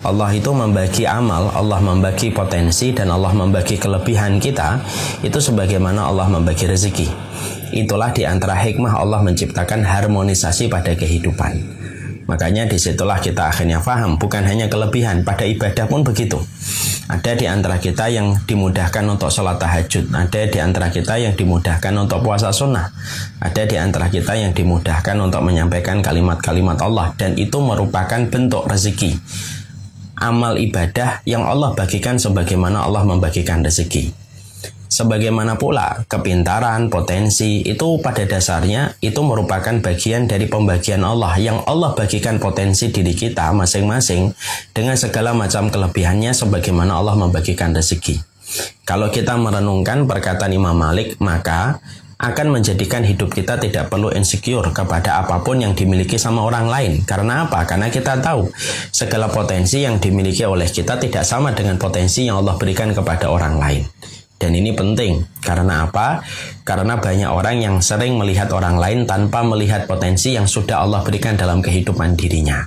Allah itu membagi amal, Allah membagi potensi, dan Allah membagi kelebihan kita itu sebagaimana Allah membagi rezeki. Itulah di antara hikmah Allah menciptakan harmonisasi pada kehidupan. Makanya disitulah kita akhirnya paham, bukan hanya kelebihan, pada ibadah pun begitu. Ada di antara kita yang dimudahkan untuk sholat tahajud, ada di antara kita yang dimudahkan untuk puasa sunnah, ada di antara kita yang dimudahkan untuk menyampaikan kalimat-kalimat Allah, dan itu merupakan bentuk rezeki. Amal ibadah yang Allah bagikan sebagaimana Allah membagikan rezeki. Sebagaimana pula kepintaran, potensi, itu pada dasarnya itu merupakan bagian dari pembagian Allah, yang Allah bagikan potensi diri kita masing-masing dengan segala macam kelebihannya sebagaimana Allah membagikan rezeki. Kalau kita merenungkan perkataan Imam Malik, maka akan menjadikan hidup kita tidak perlu insecure kepada apapun yang dimiliki sama orang lain. Karena apa? Karena kita tahu segala potensi yang dimiliki oleh kita tidak sama dengan potensi yang Allah berikan kepada orang lain. Dan ini penting. Karena apa? Karena banyak orang yang sering melihat orang lain tanpa melihat potensi yang sudah Allah berikan dalam kehidupan dirinya.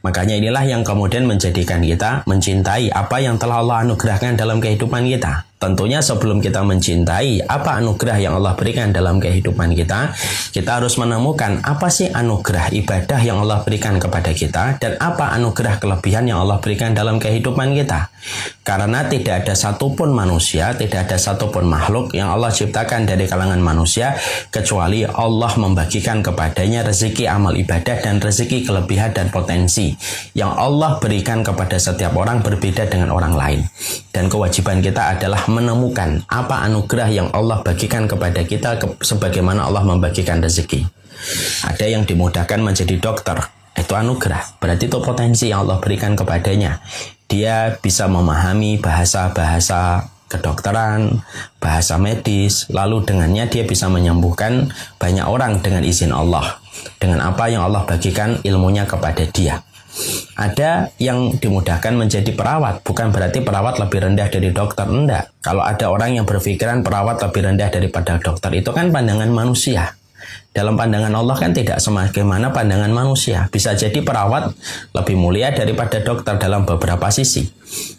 Makanya inilah yang kemudian menjadikan kita mencintai apa yang telah Allah anugerahkan dalam kehidupan kita. Tentunya sebelum kita mencintai apa anugerah yang Allah berikan dalam kehidupan kita harus menemukan apa sih anugerah ibadah yang Allah berikan kepada kita, dan apa anugerah kelebihan yang Allah berikan dalam kehidupan kita. Karena tidak ada satupun manusia, tidak ada satupun makhluk yang Allah ciptakan dari kalangan manusia, kecuali Allah membagikan kepadanya rezeki amal ibadah dan rezeki kelebihan dan potensi yang Allah berikan kepada setiap orang berbeda dengan orang lain. Dan kewajiban kita adalah menemukan apa anugerah yang Allah bagikan kepada kita sebagaimana Allah membagikan rezeki. Ada yang dimudahkan menjadi dokter, itu anugerah, berarti itu potensi yang Allah berikan kepadanya. Dia bisa memahami bahasa-bahasa kedokteran, bahasa medis, lalu dengannya dia bisa menyembuhkan banyak orang dengan izin Allah, dengan apa yang Allah bagikan ilmunya kepada dia. Ada yang dimudahkan menjadi perawat, bukan berarti perawat lebih rendah dari dokter, enggak. Kalau ada orang yang berpikiran perawat lebih rendah daripada dokter, itu kan pandangan manusia. Dalam pandangan Allah kan tidak sebagaimana pandangan manusia. Bisa jadi perawat lebih mulia daripada dokter dalam beberapa sisi.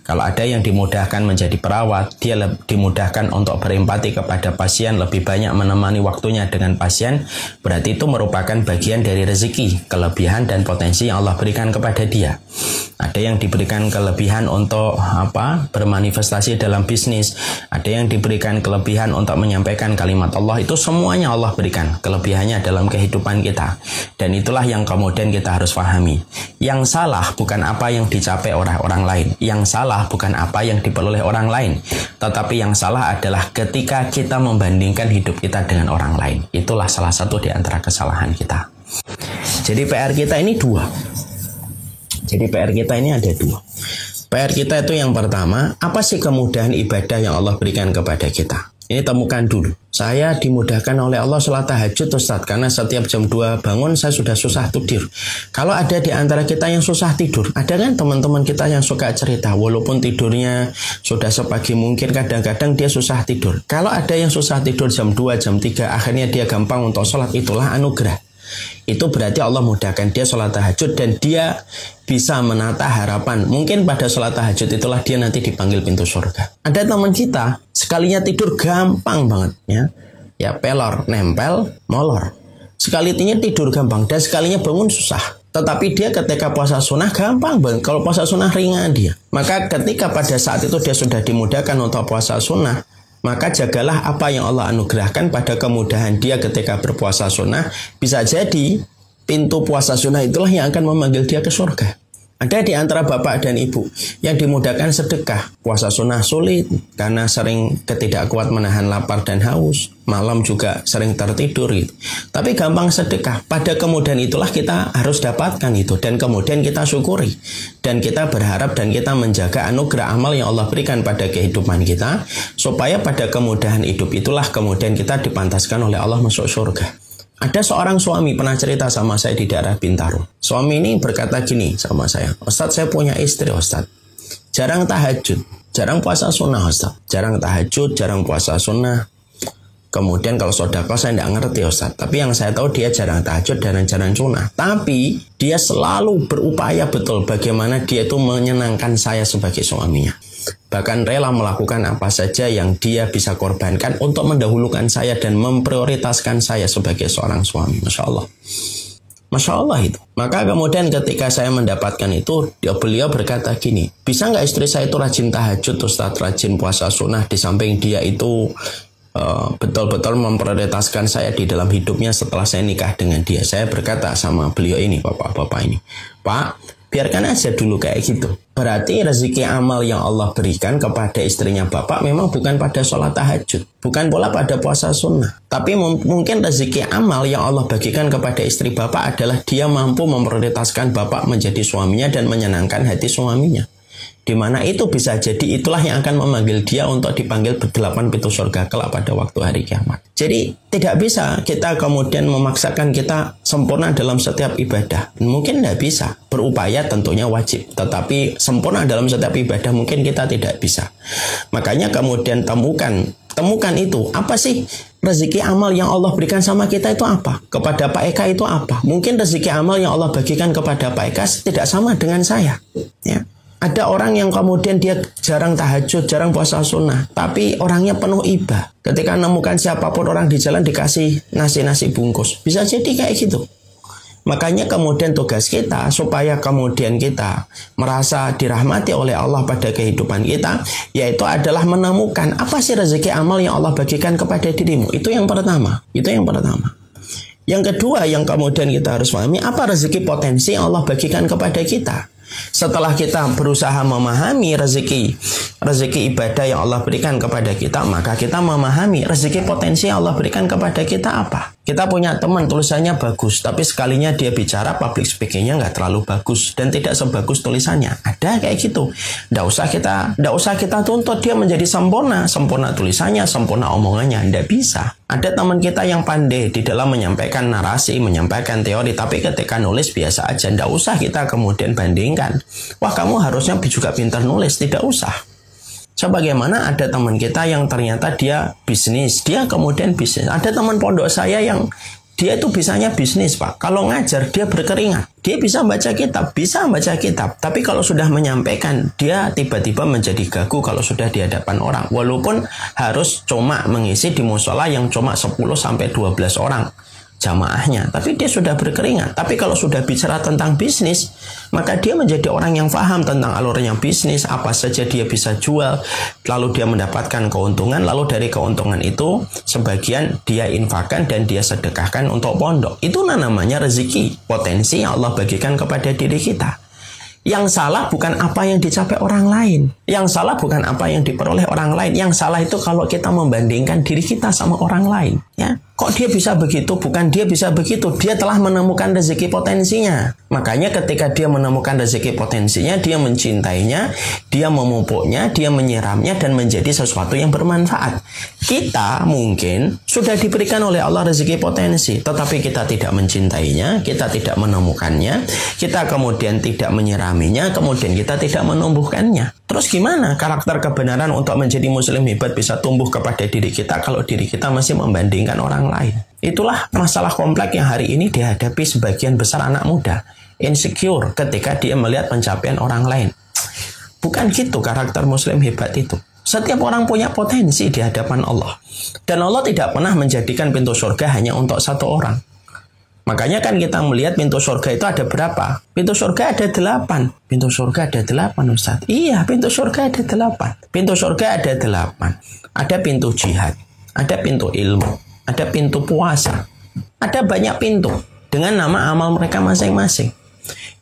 Kalau ada yang dimudahkan menjadi perawat, dia dimudahkan untuk berempati kepada pasien, lebih banyak menemani waktunya dengan pasien, berarti itu merupakan bagian dari rezeki, kelebihan dan potensi yang Allah berikan kepada dia. Ada yang diberikan kelebihan untuk bermanifestasi dalam bisnis, ada yang diberikan kelebihan untuk menyampaikan kalimat Allah. Itu semuanya Allah berikan kelebihannya dalam kehidupan kita. Dan itulah yang kemudian kita harus pahami. Yang salah bukan apa yang dicapai oleh orang lain, yang salah bukan apa yang diperoleh orang lain, tetapi yang salah adalah ketika kita membandingkan hidup kita dengan orang lain. Itulah salah satu di antara kesalahan kita. Jadi PR kita ini dua. PR kita itu yang pertama, apa sih kemudahan ibadah yang Allah berikan kepada kita? Ini temukan dulu. Saya dimudahkan oleh Allah sholat tahajud, Ustaz, karena setiap jam 2 bangun saya sudah susah tidur. Kalau ada di antara kita yang susah tidur, ada kan teman-teman kita yang suka cerita, walaupun tidurnya sudah sepagi mungkin, kadang-kadang dia susah tidur. Kalau ada yang susah tidur jam 2, jam 3, akhirnya dia gampang untuk sholat, itulah anugerah. Itu berarti Allah mudahkan dia sholat tahajud dan dia bisa menata harapan. Mungkin pada sholat tahajud itulah dia nanti dipanggil pintu surga. Ada teman kita sekalinya tidur gampang banget ya pelor, nempel, molor. Sekalinya tidur gampang dan sekalinya bangun susah. Tetapi dia ketika puasa sunnah gampang banget. Kalau puasa sunnah ringan dia. Maka ketika pada saat itu dia sudah dimudahkan untuk puasa sunnah, maka jagalah apa yang Allah anugerahkan pada kemudahan dia ketika berpuasa sunnah. Bisa jadi pintu puasa sunnah itulah yang akan memanggil dia ke surga. Ada di antara bapak dan ibu yang dimudahkan sedekah. Puasa sunnah sulit karena sering ketidakkuat menahan lapar dan haus. Malam juga sering tertidur gitu. Tapi gampang sedekah. Pada kemudahan itulah kita harus dapatkan itu. Dan kemudian kita syukuri. Dan kita berharap dan kita menjaga anugerah amal yang Allah berikan pada kehidupan kita. Supaya pada kemudahan hidup itulah kemudian kita dipantaskan oleh Allah masuk surga. Ada seorang suami pernah cerita sama saya di daerah Bintaro. Suami ini berkata gini sama saya, Ustadz, saya punya istri, Ustadz. Jarang tahajud. Jarang puasa sunnah Ustaz. Jarang tahajud, jarang puasa sunnah. Kemudian kalau sedekah saya tidak ngerti Ustaz. Tapi yang saya tahu dia jarang tahajud dan jarang sunnah. Tapi dia selalu berupaya betul bagaimana dia itu menyenangkan saya sebagai suaminya. Bahkan rela melakukan apa saja yang dia bisa korbankan untuk mendahulukan saya dan memprioritaskan saya sebagai seorang suami. Masya Allah. Masya Allah itu. Maka kemudian ketika saya mendapatkan itu, beliau berkata gini, bisa nggak istri saya itu rajin tahajud Ustaz, rajin puasa sunnah, di samping dia itu betul-betul memprioritaskan saya di dalam hidupnya setelah saya nikah dengan dia. Saya berkata sama beliau ini, bapak-bapak ini, Pak, biarkan aja dulu kayak gitu. Berarti rezeki amal yang Allah berikan kepada istrinya bapak memang bukan pada sholat tahajud, bukan pula pada puasa sunnah. Tapi mungkin rezeki amal yang Allah bagikan kepada istri bapak adalah dia mampu memprioritaskan bapak menjadi suaminya dan menyenangkan hati suaminya. Di mana itu bisa jadi itulah yang akan memanggil dia untuk dipanggil 8 pintu surga kelak pada waktu hari kiamat. Jadi tidak bisa kita kemudian memaksakan kita sempurna dalam setiap ibadah. Mungkin tidak bisa. Berupaya tentunya wajib. Tetapi sempurna dalam setiap ibadah mungkin kita tidak bisa. Makanya kemudian temukan itu. Apa sih rezeki amal yang Allah berikan sama kita itu apa? Kepada Pak Eka itu apa? Mungkin rezeki amal yang Allah bagikan kepada Pak Eka tidak sama dengan saya. Ya. Ada orang yang kemudian dia jarang tahajud, jarang puasa sunnah, tapi orangnya penuh ibah. Ketika menemukan siapapun orang di jalan dikasih nasi bungkus. Bisa jadi kayak gitu. Makanya kemudian tugas kita supaya kemudian kita merasa dirahmati oleh Allah pada kehidupan kita, yaitu adalah menemukan apa sih rezeki amal yang Allah bagikan kepada dirimu. Itu yang pertama. Yang kedua yang kemudian kita harus pahami, apa rezeki potensi yang Allah bagikan kepada kita. Setelah kita berusaha memahami rezeki ibadah yang Allah berikan kepada kita, maka kita memahami rezeki potensi yang Allah berikan kepada kita apa. Kita punya teman tulisannya bagus, tapi sekalinya dia bicara public speakingnya nggak terlalu bagus dan tidak sebagus tulisannya. Ada kayak gitu. Nggak usah kita tuntut dia menjadi sempurna tulisannya, sempurna omongannya. Nggak bisa. Ada teman kita yang pandai di dalam menyampaikan narasi, menyampaikan teori, tapi ketika nulis biasa aja. Nggak usah kita kemudian bandingkan. Wah, kamu harusnya juga pintar nulis. Tidak usah. Sebagaimana ada teman kita yang ternyata dia bisnis, dia kemudian bisnis. Ada teman pondok saya yang dia itu bisanya bisnis, Pak. Kalau ngajar dia berkeringat. Dia bisa baca kitab. Tapi kalau sudah menyampaikan, dia tiba-tiba menjadi gagu kalau sudah di hadapan orang. Walaupun harus cuma mengisi di musola yang cuma 10-12 orang jamaahnya, tapi dia sudah berkeringat. Tapi kalau sudah bicara tentang bisnis, maka dia menjadi orang yang paham tentang alurnya bisnis, apa saja dia bisa jual, lalu dia mendapatkan keuntungan, lalu dari keuntungan itu sebagian dia infakkan dan dia sedekahkan untuk pondok. Itu namanya rezeki potensi yang Allah bagikan kepada diri kita. Yang salah bukan apa yang dicapai orang lain. Yang salah bukan apa yang diperoleh orang lain. Yang salah itu kalau kita membandingkan diri kita sama orang lain. Ya, kok dia bisa begitu? Bukan dia bisa begitu. Dia telah menemukan rezeki potensinya. Makanya ketika dia menemukan rezeki potensinya, dia mencintainya, dia memupuknya, dia menyiramnya, dan menjadi sesuatu yang bermanfaat. Kita mungkin sudah diberikan oleh Allah rezeki potensi, tetapi kita tidak mencintainya, kita tidak menemukannya, kita kemudian tidak menyiraminya, kemudian kita tidak menumbuhkannya. Terus gimana karakter kebenaran untuk menjadi muslim hebat bisa tumbuh kepada diri kita kalau diri kita masih membandingkan orang lain? Itulah masalah kompleks yang hari ini dihadapi sebagian besar anak muda. Insecure ketika dia melihat pencapaian orang lain. Bukan gitu karakter muslim hebat itu. Setiap orang punya potensi di hadapan Allah. Dan Allah tidak pernah menjadikan pintu surga hanya untuk satu orang. Makanya kan kita melihat pintu surga itu ada berapa? Pintu surga ada 8. Pintu surga ada 8, Ustaz. Iya, pintu surga ada 8. Pintu surga ada 8. Ada pintu jihad, ada pintu ilmu, ada pintu puasa. Ada banyak pintu dengan nama amal mereka masing-masing.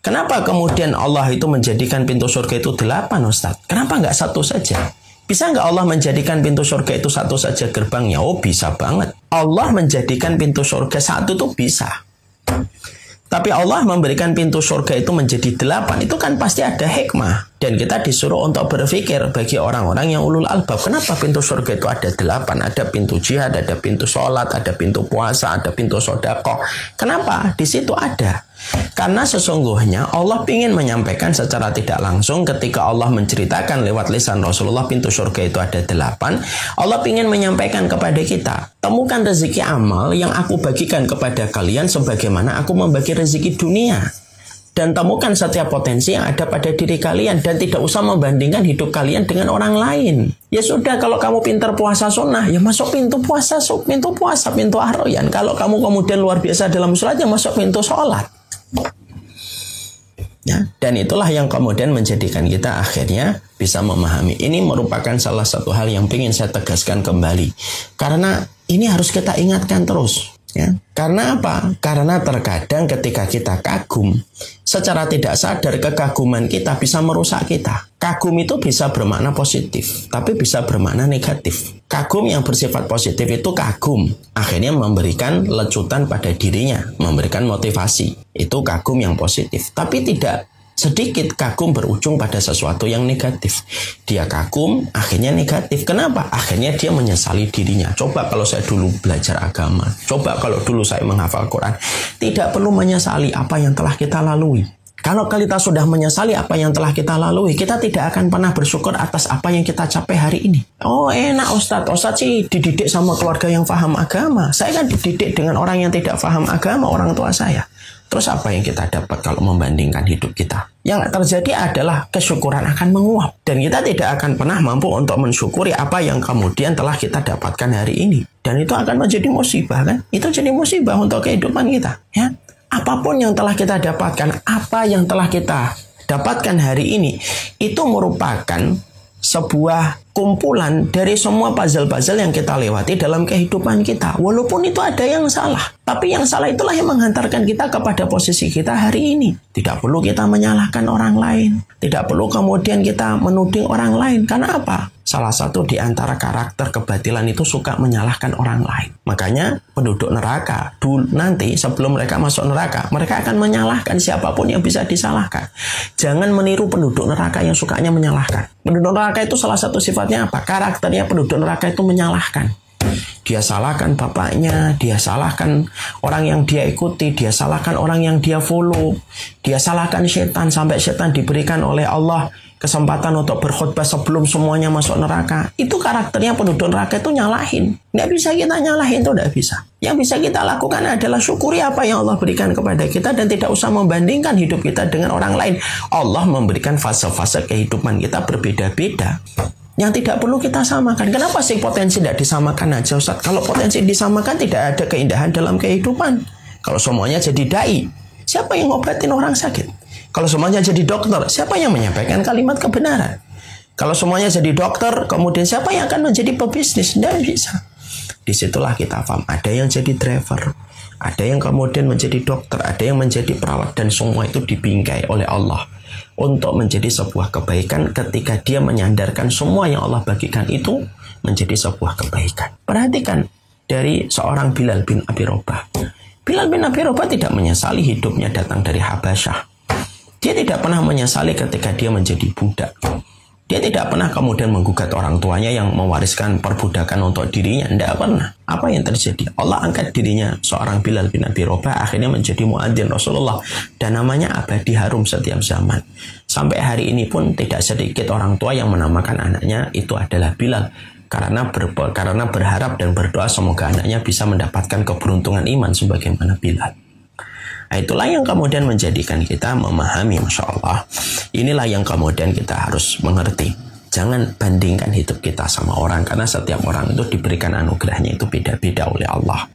Kenapa kemudian Allah itu menjadikan pintu surga itu 8, Ustaz? Kenapa nggak satu saja? Bisa nggak Allah menjadikan pintu surga itu satu saja gerbangnya? Oh, bisa banget. Allah menjadikan pintu surga satu tuh bisa. Tapi Allah memberikan pintu surga itu menjadi 8. Itu kan pasti ada hikmah. Dan kita disuruh untuk berpikir bagi orang-orang yang ulul albab. Kenapa pintu surga itu ada 8? Ada pintu jihad, ada pintu sholat, ada pintu puasa, ada pintu sodaqah. Kenapa? Di situ ada. Karena sesungguhnya Allah ingin menyampaikan secara tidak langsung ketika Allah menceritakan lewat lisan Rasulullah pintu surga itu ada 8. Allah ingin menyampaikan kepada kita, temukan rezeki amal yang aku bagikan kepada kalian sebagaimana aku membagi rezeki dunia. Dan temukan setiap potensi yang ada pada diri kalian. Dan tidak usah membandingkan hidup kalian dengan orang lain. Ya sudah, kalau kamu pintar puasa sunnah, ya masuk pintu puasa, pintu arroyan. Kalau kamu kemudian luar biasa dalam sholat, ya masuk pintu sholat. Ya, dan itulah yang kemudian menjadikan kita akhirnya bisa memahami. Ini merupakan salah satu hal yang ingin saya tegaskan kembali. Karena ini harus kita ingatkan terus. Ya, karena apa? Karena terkadang ketika kita kagum, secara tidak sadar kekaguman kita bisa merusak kita. Kagum itu bisa bermakna positif, tapi bisa bermakna negatif. Kagum yang bersifat positif itu kagum, akhirnya memberikan lecutan pada dirinya, memberikan motivasi. Itu kagum yang positif, tapi tidak sedikit kagum berujung pada sesuatu yang negatif. Dia kagum, akhirnya negatif. Kenapa? Akhirnya dia menyesali dirinya. Coba kalau saya dulu belajar agama. Coba kalau dulu saya menghafal Quran. Tidak perlu menyesali apa yang telah kita lalui. Kalau kita sudah menyesali apa yang telah kita lalui, kita tidak akan pernah bersyukur atas apa yang kita capai hari ini. Oh enak Ustadz sih dididik sama keluarga yang paham agama. Saya kan dididik dengan orang yang tidak paham agama, orang tua saya. Terus apa yang kita dapat kalau membandingkan hidup kita? Yang terjadi adalah kesyukuran akan menguap. Dan kita tidak akan pernah mampu untuk mensyukuri apa yang kemudian telah kita dapatkan hari ini. Dan itu akan menjadi musibah kan? Itu jadi musibah untuk kehidupan kita. Ya, apapun yang telah kita dapatkan, apa yang telah kita dapatkan hari ini, itu merupakan sebuah kumpulan dari semua puzzle-puzzle yang kita lewati dalam kehidupan kita. Walaupun itu ada yang salah. Tapi yang salah itulah yang menghantarkan kita kepada posisi kita hari ini. Tidak perlu kita menyalahkan orang lain. Tidak perlu kemudian kita menuding orang lain. Karena apa? Salah satu di antara karakter kebatilan itu suka menyalahkan orang lain. Makanya penduduk neraka nanti sebelum mereka masuk neraka, mereka akan menyalahkan siapapun yang bisa disalahkan. Jangan meniru penduduk neraka yang sukanya menyalahkan. Penduduk neraka itu salah satu sifatnya apa? Karakternya penduduk neraka itu menyalahkan. Dia salahkan bapaknya, dia salahkan orang yang dia ikuti, dia salahkan orang yang dia follow, dia salahkan setan sampai setan diberikan oleh Allah kesempatan untuk berkhutbah sebelum semuanya masuk neraka. Itu karakternya penduduk neraka itu nyalahin. Nggak bisa kita nyalahin, itu nggak bisa. Yang bisa kita lakukan adalah syukuri apa yang Allah berikan kepada kita dan tidak usah membandingkan hidup kita dengan orang lain. Allah memberikan fase-fase kehidupan kita berbeda-beda yang tidak perlu kita samakan. Kenapa sih potensi tidak disamakan aja Ustaz? Kalau potensi disamakan tidak ada keindahan dalam kehidupan. Kalau semuanya jadi dai, siapa yang ngobatin orang sakit? Kalau semuanya jadi dokter, siapa yang menyampaikan kalimat kebenaran? Kalau semuanya jadi dokter, kemudian siapa yang akan menjadi pebisnis? Tidak bisa. Disitulah kita paham. Ada yang jadi driver, ada yang kemudian menjadi dokter, ada yang menjadi perawat, dan semua itu dibingkai oleh Allah untuk menjadi sebuah kebaikan ketika dia menyandarkan semua yang Allah bagikan itu menjadi sebuah kebaikan. Perhatikan dari seorang Bilal bin Abi Rabah. Bilal bin Abi Rabah tidak menyesali hidupnya datang dari Habasyah. Dia tidak pernah menyesali ketika dia menjadi budak. Dia tidak pernah kemudian menggugat orang tuanya yang mewariskan perbudakan untuk dirinya. Tidak pernah. Apa yang terjadi? Allah angkat dirinya seorang Bilal bin Abi Rabah akhirnya menjadi muadzin Rasulullah. Dan namanya abadi harum setiap zaman. Sampai hari ini pun tidak sedikit orang tua yang menamakan anaknya itu adalah Bilal. Karena berharap dan berdoa semoga anaknya bisa mendapatkan keberuntungan iman sebagaimana Bilal. Nah, itulah yang kemudian menjadikan kita memahami, Masya Allah. Inilah yang kemudian kita harus mengerti. Jangan bandingkan hidup kita sama orang, karena setiap orang itu diberikan anugerahnya itu beda-beda oleh Allah.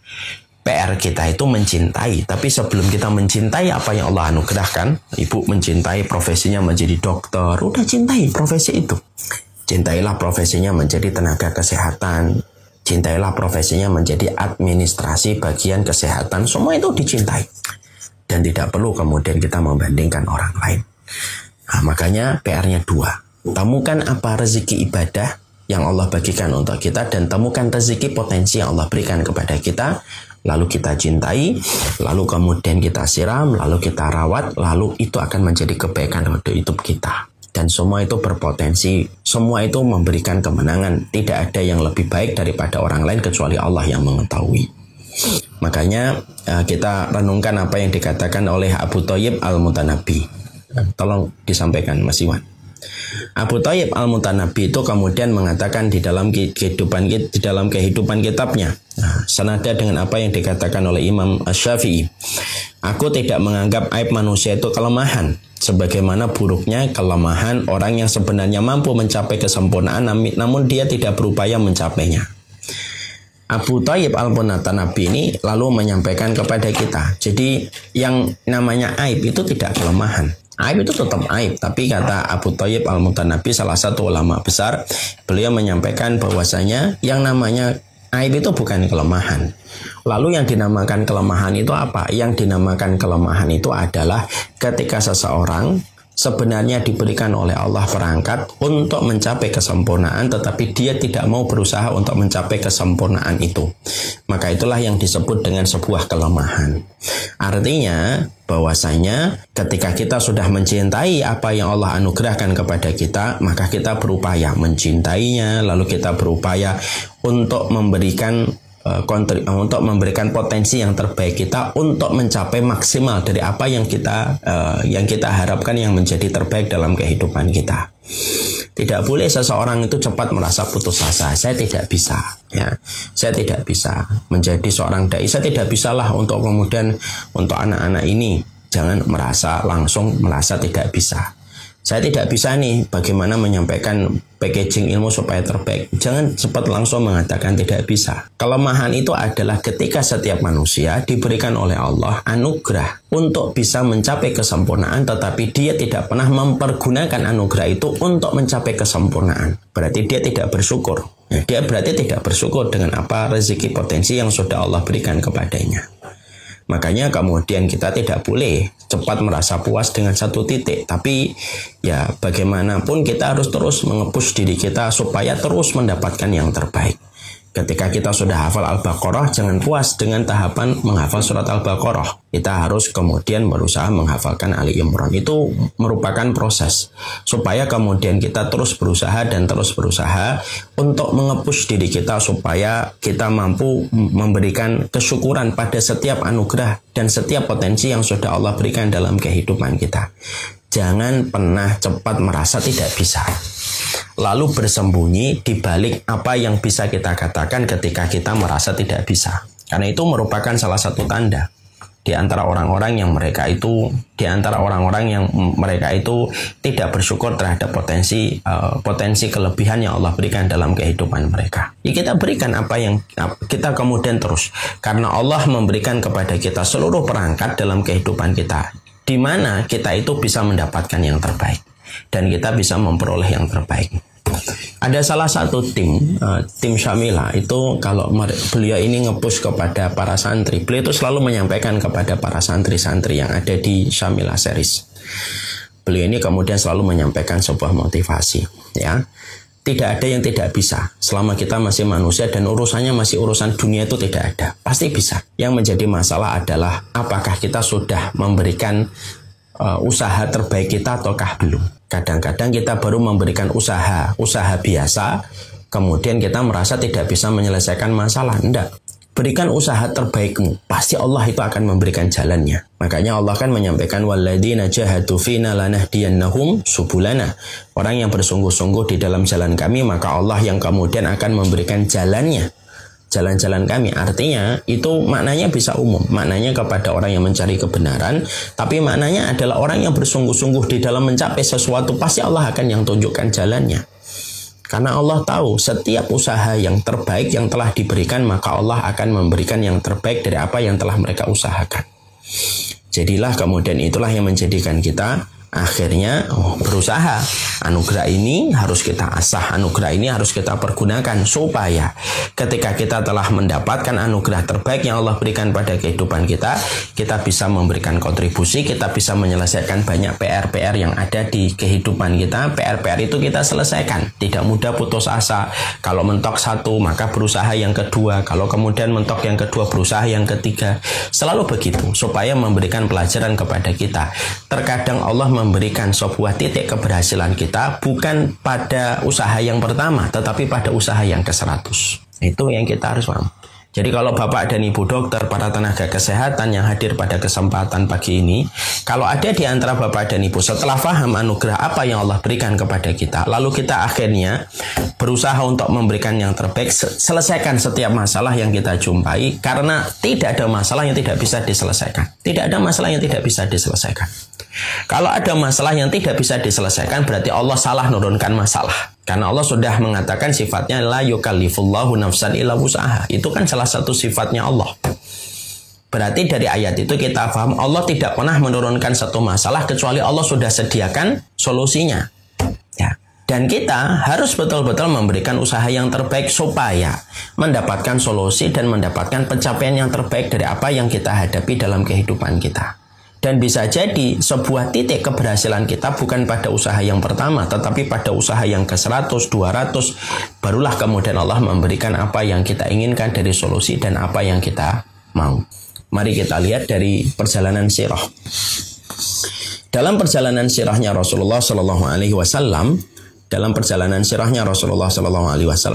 PR kita itu mencintai, tapi sebelum kita mencintai apa yang Allah anugerahkan, ibu mencintai profesinya menjadi dokter, udah cintai profesi itu. Cintailah profesinya menjadi tenaga kesehatan, cintailah profesinya menjadi administrasi bagian kesehatan, semua itu dicintai. Dan tidak perlu kemudian kita membandingkan orang lain. Nah, makanya PR-nya 2. Temukan apa rezeki ibadah yang Allah bagikan untuk kita, dan temukan rezeki potensi yang Allah berikan kepada kita. Lalu kita cintai, lalu kemudian kita siram, lalu kita rawat, lalu itu akan menjadi kebaikan untuk hidup kita. Dan semua itu berpotensi, semua itu memberikan kemenangan. Tidak ada yang lebih baik daripada orang lain kecuali Allah yang mengetahui. Makanya kita renungkan apa yang dikatakan oleh Abu Thayyib Al-Mutanabbi. Tolong disampaikan Mas Iwan. Abu Thayyib Al-Mutanabbi itu kemudian mengatakan di dalam kehidupan kitabnya, senada dengan apa yang dikatakan oleh Imam Asy-Syafi'i, aku tidak menganggap aib manusia itu kelemahan, sebagaimana buruknya kelemahan orang yang sebenarnya mampu mencapai kesempurnaan namun dia tidak berupaya mencapainya. Abu Thayyib Al-Mutanabbi ini lalu menyampaikan kepada kita, jadi yang namanya aib itu tidak kelemahan. Aib itu tetap aib, tapi kata Abu Thayyib Al-Mutanabbi, salah satu ulama besar, beliau menyampaikan bahwasanya yang namanya aib itu bukan kelemahan. Lalu yang dinamakan kelemahan itu apa? Yang dinamakan kelemahan itu adalah ketika seseorang sebenarnya diberikan oleh Allah perangkat untuk mencapai kesempurnaan, tetapi dia tidak mau berusaha untuk mencapai kesempurnaan itu. Maka itulah yang disebut dengan sebuah kelemahan. Artinya bahwasanya ketika kita sudah mencintai apa yang Allah anugerahkan kepada kita, maka kita berupaya mencintainya, lalu kita berupaya untuk memberikan potensi yang terbaik kita untuk mencapai maksimal dari apa yang kita harapkan yang menjadi terbaik dalam kehidupan kita. Tidak boleh seseorang itu cepat merasa putus asa. Saya tidak bisa, ya. Saya tidak bisa menjadi seorang dai. Saya tidak bisalah untuk kemudian untuk anak-anak ini. Jangan langsung merasa tidak bisa. Saya tidak bisa nih bagaimana menyampaikan packaging ilmu supaya terbaik. Jangan cepat langsung mengatakan tidak bisa. Kelemahan itu adalah ketika setiap manusia diberikan oleh Allah anugerah untuk bisa mencapai kesempurnaan, tetapi dia tidak pernah mempergunakan anugerah itu untuk mencapai kesempurnaan. Berarti dia tidak bersyukur. Dia berarti tidak bersyukur dengan apa rezeki potensi yang sudah Allah berikan kepadanya. Makanya kemudian kita tidak boleh cepat merasa puas dengan satu titik. Tapi ya bagaimanapun kita harus terus mengepush diri kita supaya terus mendapatkan yang terbaik. Ketika kita sudah hafal Al-Baqarah, jangan puas dengan tahapan menghafal surat Al-Baqarah. Kita harus kemudian berusaha menghafalkan Ali Imran. Itu merupakan proses. Supaya kemudian kita terus berusaha untuk mengepush diri kita supaya kita mampu memberikan kesyukuran pada setiap anugerah dan setiap potensi yang sudah Allah berikan dalam kehidupan kita. Jangan pernah cepat merasa tidak bisa, lalu bersembunyi di balik apa yang bisa kita katakan ketika kita merasa tidak bisa. Karena itu merupakan salah satu tanda di antara orang-orang yang mereka itu tidak bersyukur terhadap potensi kelebihan yang Allah berikan dalam kehidupan mereka. Ya, kita berikan apa yang kita kemudian terus, karena Allah memberikan kepada kita seluruh perangkat dalam kehidupan kita, di mana kita itu bisa mendapatkan yang terbaik dan kita bisa memperoleh yang terbaik. Ada salah satu tim Syamila itu, kalau beliau ini nge-push kepada para santri, beliau itu selalu menyampaikan kepada para santri-santri yang ada di Syamila series. Beliau ini kemudian selalu menyampaikan sebuah motivasi, ya. Tidak ada yang tidak bisa. Selama kita masih manusia dan urusannya masih urusan dunia, itu tidak ada. Pasti bisa. Yang menjadi masalah adalah apakah kita sudah memberikan usaha terbaik kita ataukah belum. Kadang-kadang kita baru memberikan usaha biasa, kemudian kita merasa tidak bisa menyelesaikan masalah. Tidak. Berikan usaha terbaikmu, pasti Allah itu akan memberikan jalannya. Makanya Allah kan menyampaikan walladzina jahadu fina lanahdiyannahum subulana. Orang yang bersungguh-sungguh di dalam jalan kami, maka Allah yang kemudian akan memberikan jalannya. Jalan-jalan kami, artinya itu maknanya bisa umum, maknanya kepada orang yang mencari kebenaran, tapi maknanya adalah orang yang bersungguh-sungguh di dalam mencapai sesuatu, pasti Allah akan yang tunjukkan jalannya. Karena Allah tahu setiap usaha yang terbaik yang telah diberikan, maka Allah akan memberikan yang terbaik dari apa yang telah mereka usahakan. Jadilah kemudian itulah yang menjadikan kita akhirnya berusaha. Anugerah ini harus kita asah, anugerah ini harus kita pergunakan supaya ketika kita telah mendapatkan anugerah terbaik yang Allah berikan pada kehidupan kita, kita bisa memberikan kontribusi, kita bisa menyelesaikan banyak PR-PR yang ada di kehidupan kita. PR-PR itu kita selesaikan, tidak mudah putus asa. Kalau mentok satu, maka berusaha yang kedua. Kalau kemudian mentok yang kedua, berusaha yang ketiga. Selalu begitu, supaya memberikan pelajaran kepada kita. Terkadang Allah memberikan sebuah titik keberhasilan kita bukan pada usaha yang pertama, tetapi pada usaha yang ke-100. Itu yang kita harus paham. Jadi kalau Bapak dan Ibu dokter, para tenaga kesehatan yang hadir pada kesempatan pagi ini, kalau ada di antara Bapak dan Ibu setelah paham anugerah apa yang Allah berikan kepada kita, lalu kita akhirnya berusaha untuk memberikan yang terbaik, selesaikan setiap masalah yang kita jumpai, karena tidak ada masalah yang tidak bisa diselesaikan. Tidak ada masalah yang tidak bisa diselesaikan. Kalau ada masalah yang tidak bisa diselesaikan, berarti Allah salah nurunkan masalah. Karena Allah sudah mengatakan sifatnya la yukallifullahu nafsan illa wus'aha. Itu kan salah satu sifatnya Allah. Berarti dari ayat itu kita paham Allah tidak pernah menurunkan satu masalah kecuali Allah sudah sediakan solusinya. Ya. Dan kita harus betul-betul memberikan usaha yang terbaik supaya mendapatkan solusi dan mendapatkan pencapaian yang terbaik dari apa yang kita hadapi dalam kehidupan kita. Dan bisa jadi sebuah titik keberhasilan kita bukan pada usaha yang pertama, tetapi pada usaha yang ke-100, 200, barulah kemudian Allah memberikan apa yang kita inginkan dari solusi dan apa yang kita mau. Mari kita lihat dari perjalanan sirah. Dalam perjalanan sirahnya Rasulullah SAW,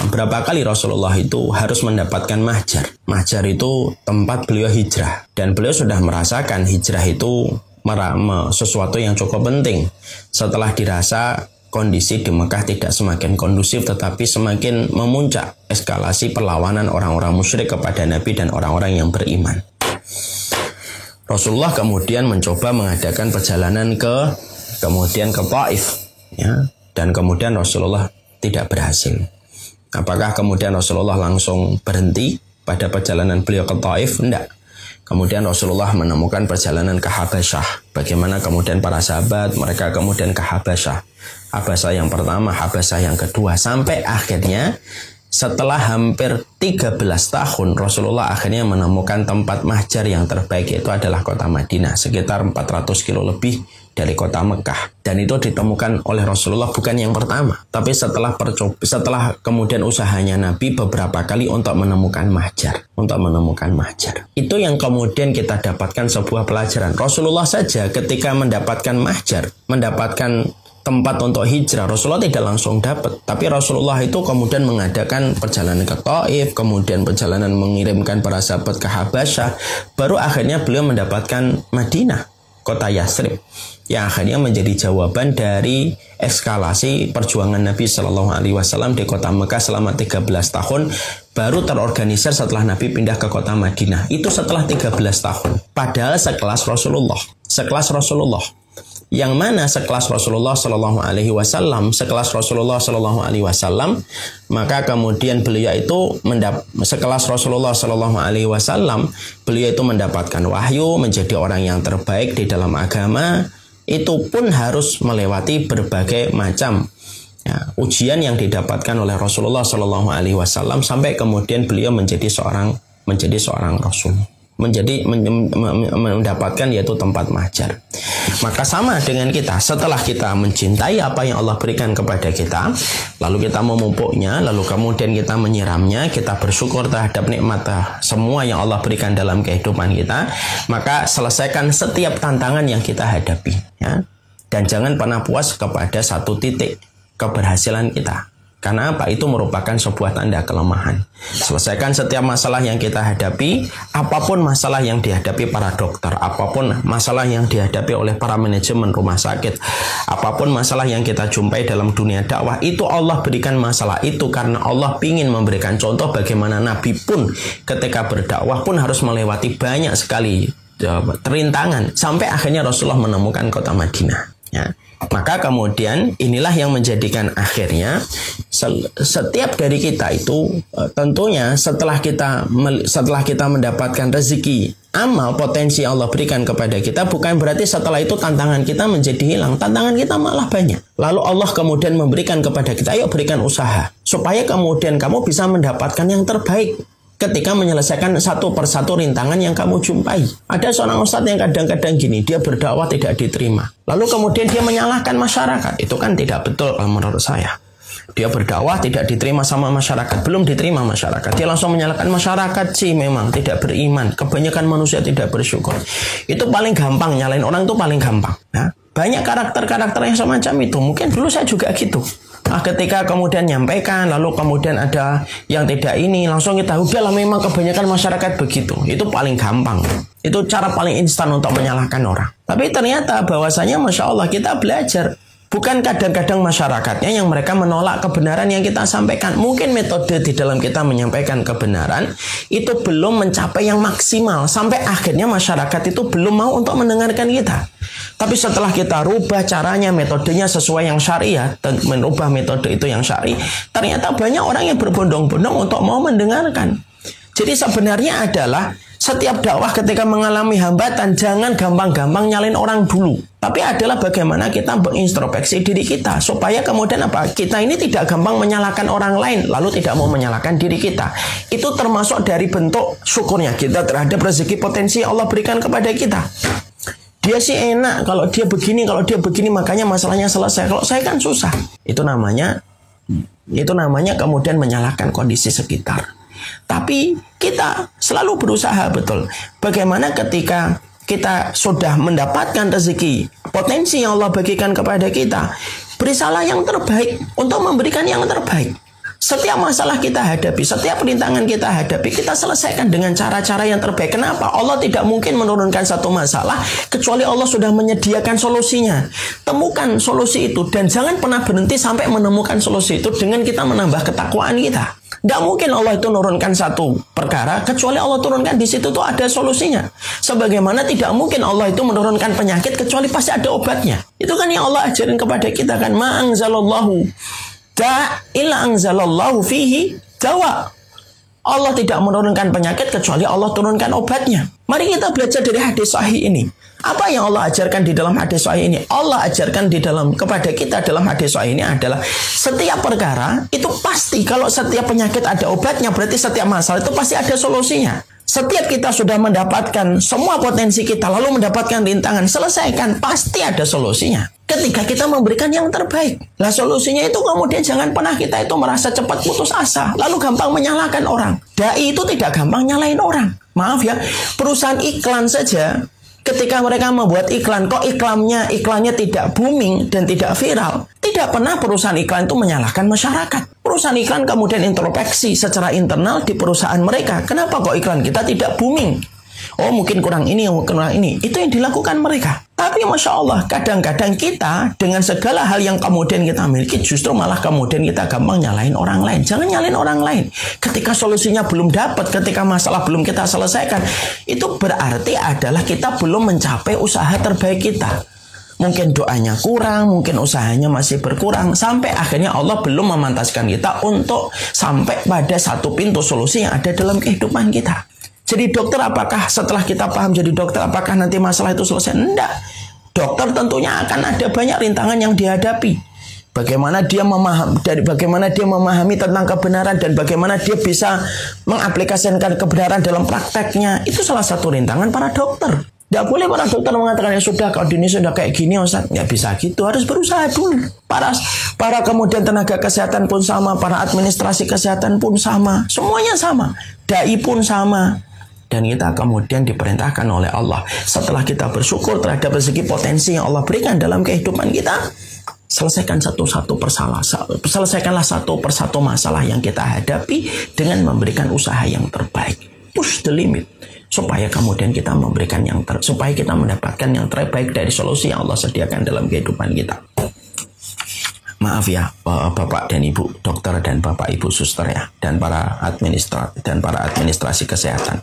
berapa kali Rasulullah itu harus mendapatkan mahjar. Mahjar itu tempat beliau hijrah. Dan beliau sudah merasakan hijrah itu sesuatu yang cukup penting. Setelah dirasa kondisi di Mekah tidak semakin kondusif, tetapi semakin memuncak eskalasi perlawanan orang-orang musyrik kepada Nabi dan orang-orang yang beriman. Rasulullah kemudian mencoba mengadakan perjalanan ke Taif, ya. Dan kemudian Rasulullah tidak berhasil. Apakah kemudian Rasulullah langsung berhenti pada perjalanan beliau ke Taif? Tidak. Kemudian Rasulullah menemukan perjalanan ke Habasyah. Bagaimana kemudian para sahabat, mereka kemudian ke Habasyah. Habasyah yang pertama, Habasyah yang kedua. Sampai akhirnya setelah hampir 13 tahun Rasulullah akhirnya menemukan tempat mahjar yang terbaik, yaitu adalah kota Madinah, sekitar 400 kilo lebih dari kota Mekah. Dan itu ditemukan oleh Rasulullah bukan yang pertama, tapi setelah kemudian usahanya Nabi beberapa kali untuk menemukan mahjar. Itu yang kemudian kita dapatkan sebuah pelajaran. Rasulullah saja ketika mendapatkan mahjar, mendapatkan tempat untuk hijrah, Rasulullah tidak langsung dapat. Tapi Rasulullah itu kemudian mengadakan perjalanan ke Taif, kemudian perjalanan mengirimkan para sahabat ke Habasyah, baru akhirnya beliau mendapatkan Madinah, kota Yathrib, yang akhirnya menjadi jawaban dari eskalasi perjuangan Nabi SAW di kota Mekah selama 13 tahun, baru terorganisir setelah Nabi pindah ke kota Madinah. Itu setelah 13 tahun. Padahal sekelas Rasulullah. Yang mana sekelas Rasulullah SAW, maka kemudian beliau itu sekelas Rasulullah SAW, beliau itu mendapatkan wahyu, menjadi orang yang terbaik di dalam agama. Itu pun harus melewati berbagai macam ujian yang didapatkan oleh Rasulullah SAW sampai kemudian beliau menjadi seorang Rasul. Mendapatkan yaitu tempat mahjar. Maka sama dengan kita, setelah kita mencintai apa yang Allah berikan kepada kita, lalu kita memupuknya, lalu kemudian kita menyiramnya, kita bersyukur terhadap nikmat semua yang Allah berikan dalam kehidupan kita, maka selesaikan setiap tantangan yang kita hadapi, ya. Dan jangan pernah puas kepada satu titik keberhasilan kita. Karena apa? Itu merupakan sebuah tanda kelemahan. Selesaikan setiap masalah yang kita hadapi, apapun masalah yang dihadapi para dokter, apapun masalah yang dihadapi oleh para manajemen rumah sakit, apapun masalah yang kita jumpai dalam dunia dakwah, itu Allah berikan masalah itu karena Allah ingin memberikan contoh bagaimana Nabi pun ketika berdakwah pun harus melewati banyak sekali rintangan sampai akhirnya Rasulullah menemukan kota Madinah, ya. Maka kemudian inilah yang menjadikan akhirnya setiap dari kita itu tentunya setelah kita mendapatkan rezeki, amal, potensi Allah berikan kepada kita, bukan berarti setelah itu tantangan kita menjadi hilang. Tantangan kita malah banyak. Lalu Allah kemudian memberikan kepada kita, ayo berikan usaha supaya kemudian kamu bisa mendapatkan yang terbaik ketika menyelesaikan satu persatu rintangan yang kamu jumpai. Ada seorang ustadz yang kadang-kadang gini, dia berdakwah tidak diterima. Lalu kemudian dia menyalahkan masyarakat. Itu kan tidak betul kalau menurut saya. Dia berdakwah tidak diterima sama masyarakat, belum diterima masyarakat. Dia langsung menyalahkan masyarakat sih memang tidak beriman. Kebanyakan manusia tidak bersyukur. Itu paling gampang, nyalain orang itu paling gampang. Nah, banyak karakter-karakter yang semacam itu. Mungkin dulu saya juga gitu. Ketika kemudian nyampaikan, lalu kemudian ada yang tidak ini, langsung kita udahlah memang kebanyakan masyarakat begitu. Itu paling gampang. Itu cara paling instan untuk menyalahkan orang. Tapi ternyata bahwasanya Masya Allah kita belajar. Bukan kadang-kadang masyarakatnya yang mereka menolak kebenaran yang kita sampaikan. Mungkin metode di dalam kita menyampaikan kebenaran itu belum mencapai yang maksimal. Sampai akhirnya masyarakat itu belum mau untuk mendengarkan kita. Tapi setelah kita rubah caranya, metodenya sesuai yang syariah, dan merubah metode itu yang syari, ternyata banyak orang yang berbondong-bondong untuk mau mendengarkan. Jadi sebenarnya adalah setiap dakwah ketika mengalami hambatan, jangan gampang-gampang nyalin orang dulu. Tapi adalah bagaimana kita mengintrospeksi diri kita. Supaya kemudian apa? Kita ini tidak gampang menyalahkan orang lain, lalu tidak mau menyalahkan diri kita. Itu termasuk dari bentuk syukurnya kita terhadap rezeki potensi yang Allah berikan kepada kita. Dia sih enak, kalau dia begini, makanya masalahnya selesai. Kalau saya kan susah. Itu namanya kemudian menyalahkan kondisi sekitar. Tapi kita selalu berusaha betul. Bagaimana ketika kita sudah mendapatkan rezeki, potensi yang Allah bagikan kepada kita, berisalah yang terbaik untuk memberikan yang terbaik. Setiap masalah kita hadapi, setiap rintangan kita hadapi, kita selesaikan dengan cara-cara yang terbaik. Kenapa? Allah tidak mungkin menurunkan satu masalah kecuali Allah sudah menyediakan solusinya. Temukan solusi itu dan jangan pernah berhenti sampai menemukan solusi itu dengan kita menambah ketakwaan kita. Tidak mungkin Allah itu menurunkan satu perkara kecuali Allah turunkan di situ tuh ada solusinya. Sebagaimana tidak mungkin Allah itu menurunkan penyakit kecuali pasti ada obatnya. Itu kan yang Allah ajarin kepada kita kan, ma'angzalallahu illa anzalallahu fihi dawa. Allah tidak menurunkan penyakit kecuali Allah turunkan obatnya. Mari kita belajar dari hadis sahih ini. Apa yang Allah ajarkan di dalam hadis sahih ini? Allah ajarkan kepada kita dalam hadis sahih ini adalah setiap perkara itu pasti, kalau setiap penyakit ada obatnya, berarti setiap masalah itu pasti ada solusinya. Setiap kita sudah mendapatkan semua potensi kita, lalu mendapatkan rintangan, selesaikan, pasti ada solusinya. Ketika kita memberikan yang terbaik. Nah solusinya itu kemudian jangan pernah kita itu merasa cepat putus asa, lalu gampang menyalahkan orang. Dai itu tidak gampang nyalahin orang. Maaf ya, perusahaan iklan saja, ketika mereka membuat iklan, kok iklannya tidak booming dan tidak viral, tidak pernah perusahaan iklan itu menyalahkan masyarakat. Perusahaan iklan kemudian introspeksi secara internal di perusahaan mereka. Kenapa kok iklan kita tidak booming? Oh mungkin kurang ini, kurang ini. Itu yang dilakukan mereka. Tapi Masya Allah, kadang-kadang kita dengan segala hal yang kemudian kita miliki, justru malah kemudian kita gampang nyalain orang lain. Jangan nyalain orang lain. Ketika solusinya belum dapat, ketika masalah belum kita selesaikan, itu berarti adalah kita belum mencapai usaha terbaik kita. Mungkin doanya kurang, mungkin usahanya masih berkurang, sampai akhirnya Allah belum memantaskan kita untuk sampai pada satu pintu solusi yang ada dalam kehidupan kita. Jadi dokter, apakah setelah kita paham jadi dokter, apakah nanti masalah itu selesai? Enggak. Dokter tentunya akan ada banyak rintangan yang dihadapi. Bagaimana dia memahami tentang kebenaran dan bagaimana dia bisa mengaplikasikan kebenaran dalam prakteknya. Itu salah satu rintangan para dokter. Tidak boleh para dokter mengatakan, ya sudah, kalau ini sudah kayak gini, Ustaz. Nggak bisa gitu, harus berusaha dulu. Para kemudian tenaga kesehatan pun sama, para administrasi kesehatan pun sama. Semuanya sama. Dai pun sama. Dan kita kemudian diperintahkan oleh Allah, setelah kita bersyukur terhadap rezeki potensi yang Allah berikan dalam kehidupan kita, selesaikanlah satu persatu masalah yang kita hadapi dengan memberikan usaha yang terbaik. Push the limit. Supaya kemudian kita memberikan supaya kita mendapatkan yang terbaik dari solusi yang Allah sediakan dalam kehidupan kita. Maaf ya, Bapak dan Ibu dokter dan Bapak Ibu suster ya, dan para administrasi kesehatan.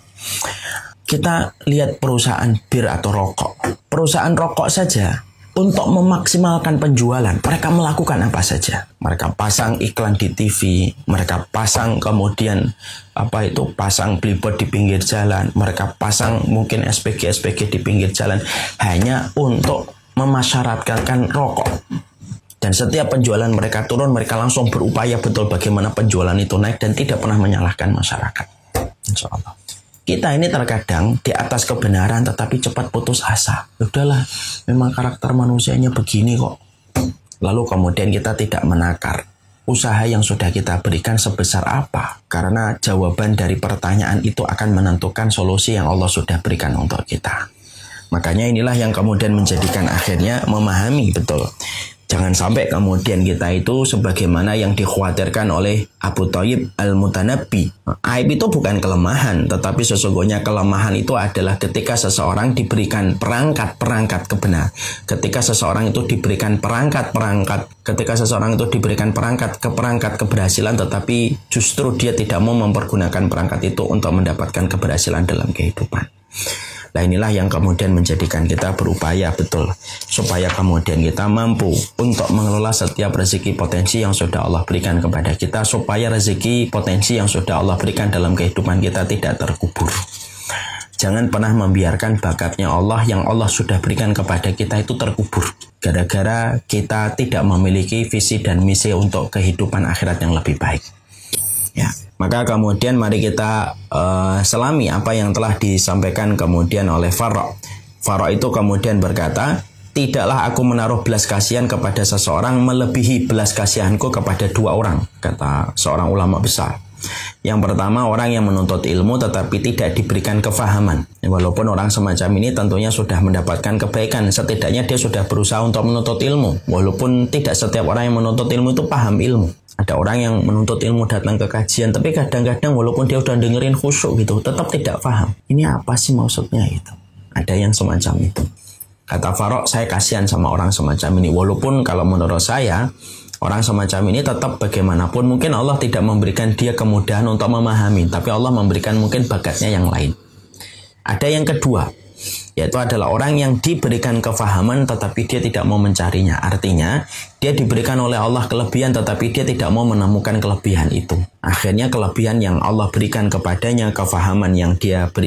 Kita lihat perusahaan bir atau rokok. Perusahaan rokok saja untuk memaksimalkan penjualan, mereka melakukan apa saja. Mereka pasang iklan di TV, mereka pasang kemudian pasang billboard di pinggir jalan, mereka pasang mungkin SPG di pinggir jalan hanya untuk memasyaratkan rokok. Dan setiap penjualan mereka turun, mereka langsung berupaya betul bagaimana penjualan itu naik dan tidak pernah menyalahkan masyarakat. Insya Allah. Kita ini terkadang di atas kebenaran tetapi cepat putus asa. Udahlah, memang karakter manusianya begini kok. Lalu kemudian kita tidak menakar usaha yang sudah kita berikan sebesar apa. Karena jawaban dari pertanyaan itu akan menentukan solusi yang Allah sudah berikan untuk kita. Makanya inilah yang kemudian menjadikan akhirnya memahami betul Jangan sampai kemudian kita itu sebagaimana yang dikhawatirkan oleh Abu Thayyib Al-Mutanabbi. Aib itu bukan kelemahan, tetapi sesungguhnya kelemahan itu adalah ketika seseorang diberikan perangkat-perangkat kebenaran. Ketika seseorang itu diberikan perangkat-perangkat keberhasilan, tetapi justru dia tidak mau mempergunakan perangkat itu untuk mendapatkan keberhasilan dalam kehidupan. Nah, inilah yang kemudian menjadikan kita berupaya betul supaya kemudian kita mampu untuk mengelola setiap rezeki potensi yang sudah Allah berikan kepada kita, supaya rezeki potensi yang sudah Allah berikan dalam kehidupan kita tidak terkubur. Jangan pernah membiarkan bakatnya Allah yang Allah sudah berikan kepada kita itu terkubur gara-gara kita tidak memiliki visi dan misi untuk kehidupan akhirat yang lebih baik. Ya. Maka kemudian mari kita selami apa yang telah disampaikan kemudian oleh Farra. Farra itu kemudian berkata, tidaklah aku menaruh belas kasihan kepada seseorang melebihi belas kasihanku kepada dua orang, kata seorang ulama besar. Yang pertama, orang yang menuntut ilmu tetapi tidak diberikan kefahaman. Walaupun orang semacam ini tentunya sudah mendapatkan kebaikan, setidaknya dia sudah berusaha untuk menuntut ilmu. Walaupun tidak setiap orang yang menuntut ilmu itu paham ilmu. Ada orang yang menuntut ilmu datang ke kajian, tapi kadang-kadang walaupun dia udah dengerin khusyuk gitu, tetap tidak paham. Ini apa sih maksudnya itu? Ada yang semacam itu. Kata Farok, saya kasihan sama orang semacam ini. Walaupun kalau menurut saya, orang semacam ini tetap bagaimanapun mungkin Allah tidak memberikan dia kemudahan untuk memahami, tapi Allah memberikan mungkin bakatnya yang lain. Ada yang kedua, yaitu adalah orang yang diberikan kefahaman tetapi dia tidak mau mencarinya. Artinya, dia diberikan oleh Allah kelebihan tetapi dia tidak mau menemukan kelebihan itu. Akhirnya kelebihan yang Allah berikan kepadanya, kefahaman yang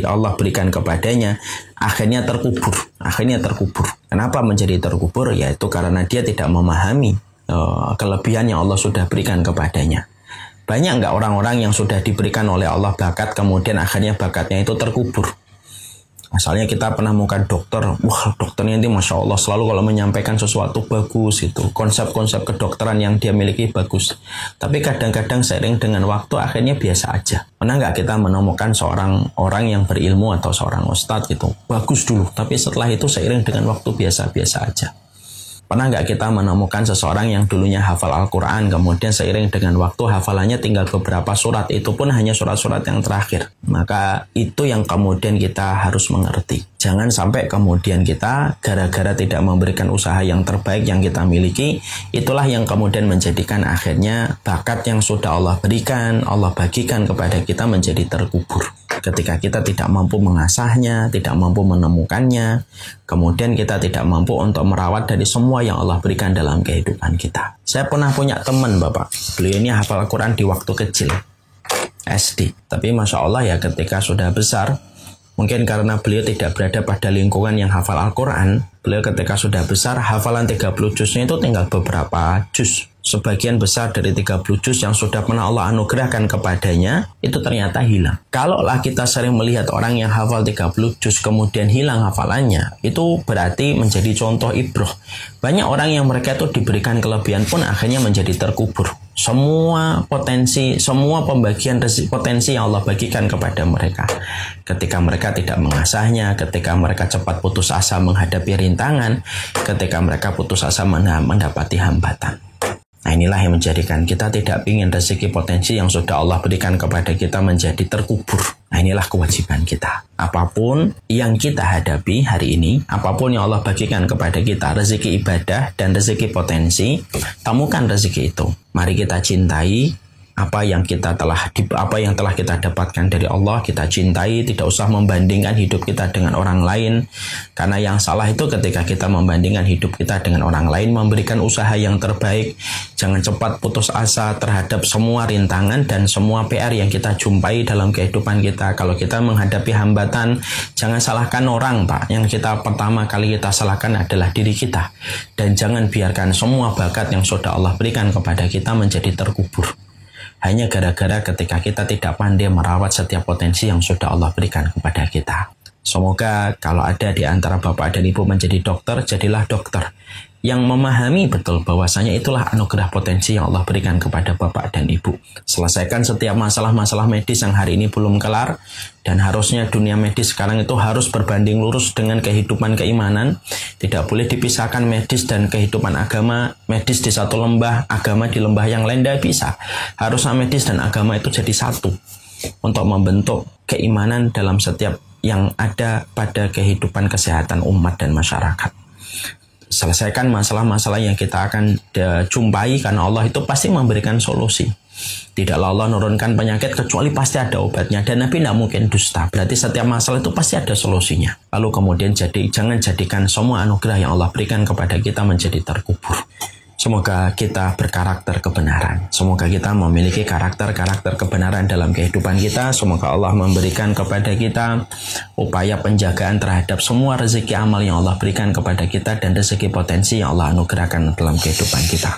Allah berikan kepadanya, akhirnya terkubur. Kenapa menjadi terkubur? Yaitu karena dia tidak memahami kelebihan yang Allah sudah berikan kepadanya. Banyak nggak orang-orang yang sudah diberikan oleh Allah bakat, kemudian akhirnya bakatnya itu terkubur. Asalnya kita pernah menemukan dokter, wah dokternya ini Masya Allah selalu kalau menyampaikan sesuatu bagus itu, konsep-konsep kedokteran yang dia miliki bagus. Tapi kadang-kadang seiring dengan waktu akhirnya biasa aja. Pernah nggak kita menemukan seorang orang yang berilmu atau seorang ustadz gitu, bagus dulu, tapi setelah itu seiring dengan waktu biasa-biasa aja. Pernah nggak kita menemukan seseorang yang dulunya hafal Al-Quran, kemudian seiring dengan waktu hafalannya tinggal beberapa surat, itu pun hanya surat-surat yang terakhir. Maka itu yang kemudian kita harus mengerti. Jangan sampai kemudian kita gara-gara tidak memberikan usaha yang terbaik yang kita miliki, itulah yang kemudian menjadikan akhirnya bakat yang sudah Allah berikan, Allah bagikan kepada kita menjadi terkubur. Ketika kita tidak mampu mengasahnya, tidak mampu menemukannya, kemudian kita tidak mampu untuk merawat dari semua yang Allah berikan dalam kehidupan kita. Saya pernah punya teman Bapak, beliau ini hafal Al-Quran di waktu kecil, SD. Tapi Masya Allah ya ketika sudah besar, mungkin karena beliau tidak berada pada lingkungan yang hafal Al-Quran, beliau ketika sudah besar, hafalan 30 juznya itu tinggal beberapa juz. Sebagian besar dari 30 juz yang sudah pernah Allah anugerahkan kepadanya, itu ternyata hilang. Kalaulah kita sering melihat orang yang hafal 30 juz kemudian hilang hafalannya, itu berarti menjadi contoh ibroh. Banyak orang yang mereka itu diberikan kelebihan pun akhirnya menjadi terkubur. Semua potensi, semua pembagian potensi yang Allah bagikan kepada mereka. Ketika mereka tidak mengasahnya, ketika mereka cepat putus asa menghadapi rintangan, ketika mereka putus asa mendapati hambatan. Nah inilah yang menjadikan kita tidak ingin rezeki potensi yang sudah Allah berikan kepada kita menjadi terkubur. Nah inilah kewajiban kita. Apapun yang kita hadapi hari ini, apapun yang Allah bagikan kepada kita, rezeki ibadah dan rezeki potensi, temukan rezeki itu. Mari kita cintai apa yang telah kita dapatkan dari Allah, kita cintai, tidak usah membandingkan hidup kita dengan orang lain. Karena yang salah itu ketika kita membandingkan hidup kita dengan orang lain, memberikan usaha yang terbaik. Jangan cepat putus asa terhadap semua rintangan dan semua PR yang kita jumpai dalam kehidupan kita. Kalau kita menghadapi hambatan, jangan salahkan orang, Pak. Yang pertama kali kita salahkan adalah diri kita. Dan jangan biarkan semua bakat yang sudah Allah berikan kepada kita menjadi terkubur. Hanya gara-gara ketika kita tidak pandai merawat setiap potensi yang sudah Allah berikan kepada kita. Semoga kalau ada di antara Bapak dan Ibu menjadi dokter, jadilah dokter. yang memahami betul bahwasanya itulah anugerah potensi yang Allah berikan kepada bapak dan ibu. Selesaikan setiap masalah-masalah medis yang hari ini belum kelar, dan harusnya dunia medis sekarang itu harus berbanding lurus dengan kehidupan keimanan. Tidak boleh dipisahkan medis dan kehidupan agama. Medis di satu lembah, agama di lembah yang lain, tidak bisa. Harusnya medis dan agama itu jadi satu untuk membentuk keimanan dalam setiap yang ada pada kehidupan kesehatan umat dan masyarakat. Selesaikan masalah-masalah yang kita akan jumpai, karena Allah itu pasti memberikan solusi. Tidaklah Allah nurunkan penyakit kecuali pasti ada obatnya, dan Nabi tidak mungkin dusta. Berarti setiap masalah itu pasti ada solusinya. Lalu kemudian jangan jadikan semua anugerah yang Allah berikan kepada kita menjadi terkubur. Semoga kita berkarakter kebenaran. Semoga kita memiliki karakter-karakter kebenaran dalam kehidupan kita. Semoga Allah memberikan kepada kita upaya penjagaan terhadap semua rezeki amal yang Allah berikan kepada kita dan rezeki potensi yang Allah anugerahkan dalam kehidupan kita.